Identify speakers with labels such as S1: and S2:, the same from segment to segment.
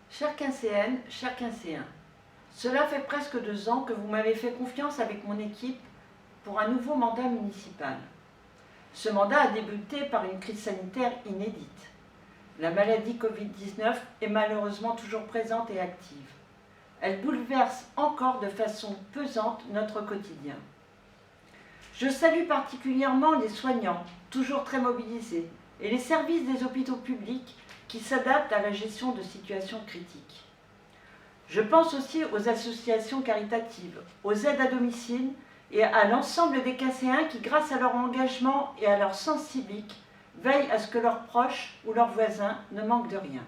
S1: Chers quinцéennes, chers quinцéens, cela fait presque 2 ans que vous m'avez fait confiance avec mon équipe pour un nouveau mandat municipal. Ce mandat a débuté par une crise sanitaire inédite. La maladie Covid-19 est malheureusement toujours présente et active. Elle bouleverse encore de façon pesante notre quotidien. Je salue particulièrement les soignants, toujours très mobilisés, et les services des hôpitaux publics qui s'adaptent à la gestion de situations critiques. Je pense aussi aux associations caritatives, aux aides à domicile et à l'ensemble des quinçéens qui, grâce à leur engagement et à leur sens civique, veillent à ce que leurs proches ou leurs voisins ne manquent de rien.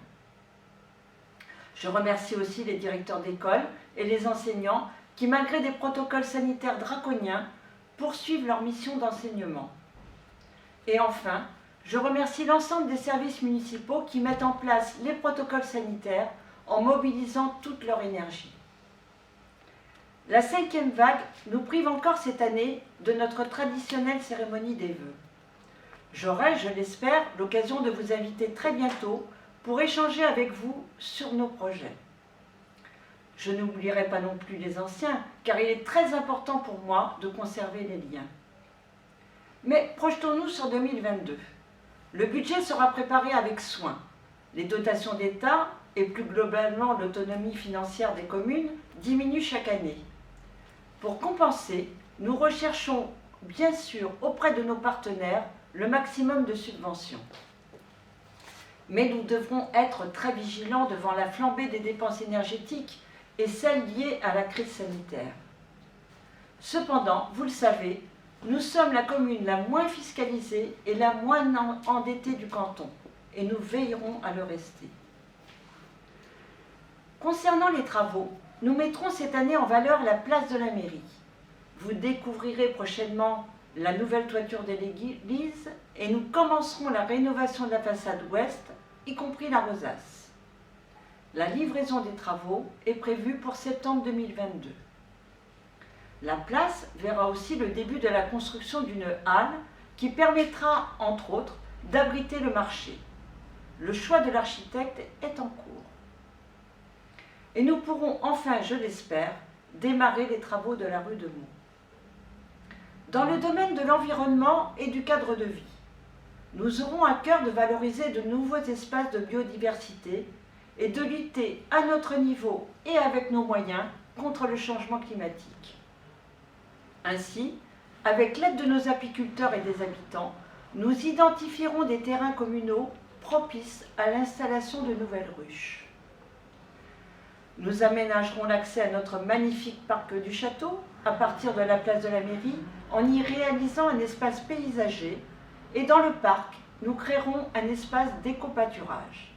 S1: Je remercie aussi les directeurs d'école et les enseignants qui, malgré des protocoles sanitaires draconiens, poursuivent leur mission d'enseignement. Et enfin, je remercie l'ensemble des services municipaux qui mettent en place les protocoles sanitaires en mobilisant toute leur énergie. La 5e vague nous prive encore cette année de notre traditionnelle cérémonie des vœux. J'aurai, je l'espère, l'occasion de vous inviter très bientôt pour échanger avec vous sur nos projets. Je n'oublierai pas non plus les anciens, car il est très important pour moi de conserver les liens. Mais projetons-nous sur 2022. Le budget sera préparé avec soin. Les dotations d'État et plus globalement l'autonomie financière des communes diminuent chaque année. Pour compenser, nous recherchons bien sûr auprès de nos partenaires le maximum de subventions. Mais nous devrons être très vigilants devant la flambée des dépenses énergétiques et celles liées à la crise sanitaire. Cependant, vous le savez, nous sommes la commune la moins fiscalisée et la moins endettée du canton, et nous veillerons à le rester. Concernant les travaux, nous mettrons cette année en valeur la place de la mairie. Vous découvrirez prochainement la nouvelle toiture de l'église et nous commencerons la rénovation de la façade ouest, y compris la rosace. La livraison des travaux est prévue pour septembre 2022. La place verra aussi le début de la construction d'une halle qui permettra, entre autres, d'abriter le marché. Le choix de l'architecte est en cours. Et nous pourrons enfin, je l'espère, démarrer les travaux de la rue de Meaux. Dans le domaine de l'environnement et du cadre de vie, nous aurons à cœur de valoriser de nouveaux espaces de biodiversité et de lutter à notre niveau et avec nos moyens contre le changement climatique. Ainsi, avec l'aide de nos apiculteurs et des habitants, nous identifierons des terrains communaux propices à l'installation de nouvelles ruches. Nous aménagerons l'accès à notre magnifique parc du château à partir de la place de la mairie en y réalisant un espace paysager et dans le parc, nous créerons un espace d'éco-pâturage.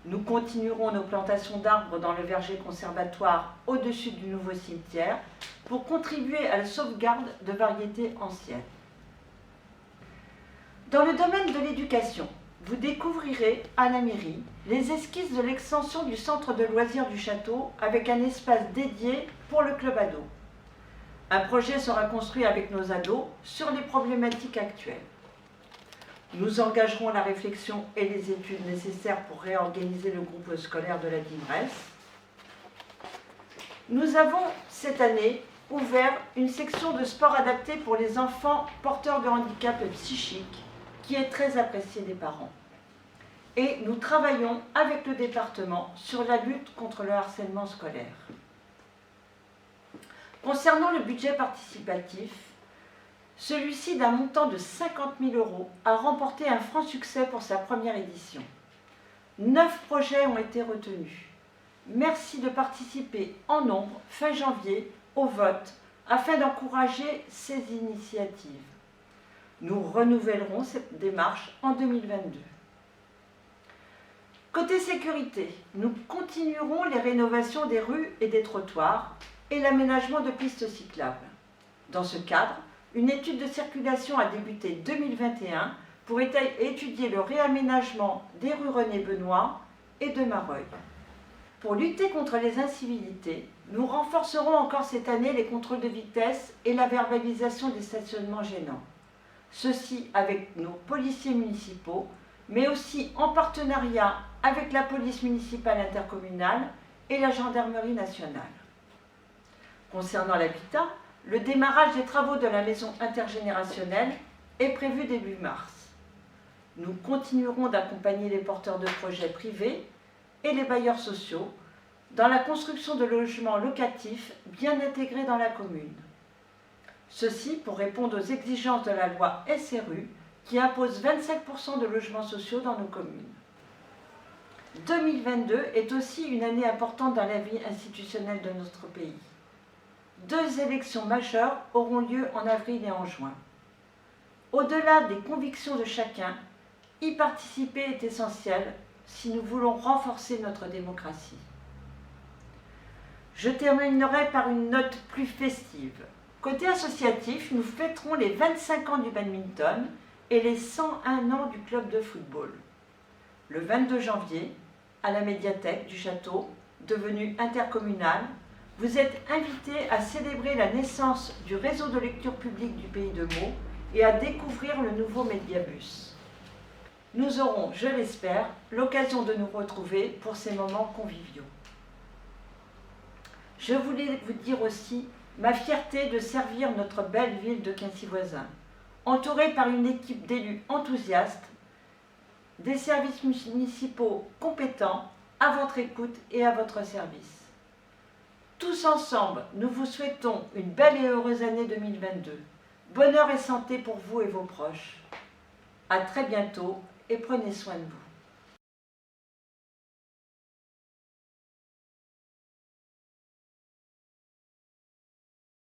S1: Nous continuerons nos plantations d'arbres dans le verger conservatoire au-dessus du nouveau cimetière pour contribuer à la sauvegarde de variétés anciennes. Dans le domaine de l'éducation, vous découvrirez à la mairie les esquisses de l'extension du centre de loisirs du château avec un espace dédié pour le club ado. Un projet sera construit avec nos ados sur les problématiques actuelles. Nous engagerons la réflexion et les études nécessaires pour réorganiser le groupe scolaire de la Dimeresse. Nous avons cette année ouvert une section de sport adapté pour les enfants porteurs de handicap psychique qui est très appréciée des parents. Et nous travaillons avec le département sur la lutte contre le harcèlement scolaire. Concernant le budget participatif, celui-ci d'un montant de 50 000 € a remporté un franc succès pour sa première édition. 9 projets ont été retenus. Merci de participer en nombre fin janvier au vote afin d'encourager ces initiatives. Nous renouvellerons cette démarche en 2022. Côté sécurité, nous continuerons les rénovations des rues et des trottoirs et l'aménagement de pistes cyclables. Dans ce cadre, une étude de circulation a débuté 2021 pour étudier le réaménagement des rues René-Benoît et de Mareuil. Pour lutter contre les incivilités, nous renforcerons encore cette année les contrôles de vitesse et la verbalisation des stationnements gênants. Ceci avec nos policiers municipaux mais aussi en partenariat avec la police municipale intercommunale et la gendarmerie nationale. Concernant l'habitat, le démarrage des travaux de la maison intergénérationnelle est prévu début mars. Nous continuerons d'accompagner les porteurs de projets privés et les bailleurs sociaux dans la construction de logements locatifs bien intégrés dans la commune. Ceci pour répondre aux exigences de la loi SRU qui impose 25% de logements sociaux dans nos communes. 2022 est aussi une année importante dans la vie institutionnelle de notre pays. 2 élections majeures auront lieu en avril et en juin. Au-delà des convictions de chacun, y participer est essentiel si nous voulons renforcer notre démocratie. Je terminerai par une note plus festive. Côté associatif, nous fêterons les 25 ans du badminton et les 101 ans du club de football. Le 22 janvier, à la médiathèque du château, devenue intercommunale, vous êtes invités à célébrer la naissance du réseau de lecture publique du Pays de Meaux et à découvrir le nouveau médiabus. Nous aurons, je l'espère, l'occasion de nous retrouver pour ces moments conviviaux. Je voulais vous dire aussi ma fierté de servir notre belle ville de Quincy-Voisins, entourée par une équipe d'élus enthousiastes, des services municipaux compétents, à votre écoute et à votre service. Tous ensemble, nous vous souhaitons une belle et heureuse année 2022. Bonheur et santé pour vous et vos proches. À très bientôt et prenez soin de vous.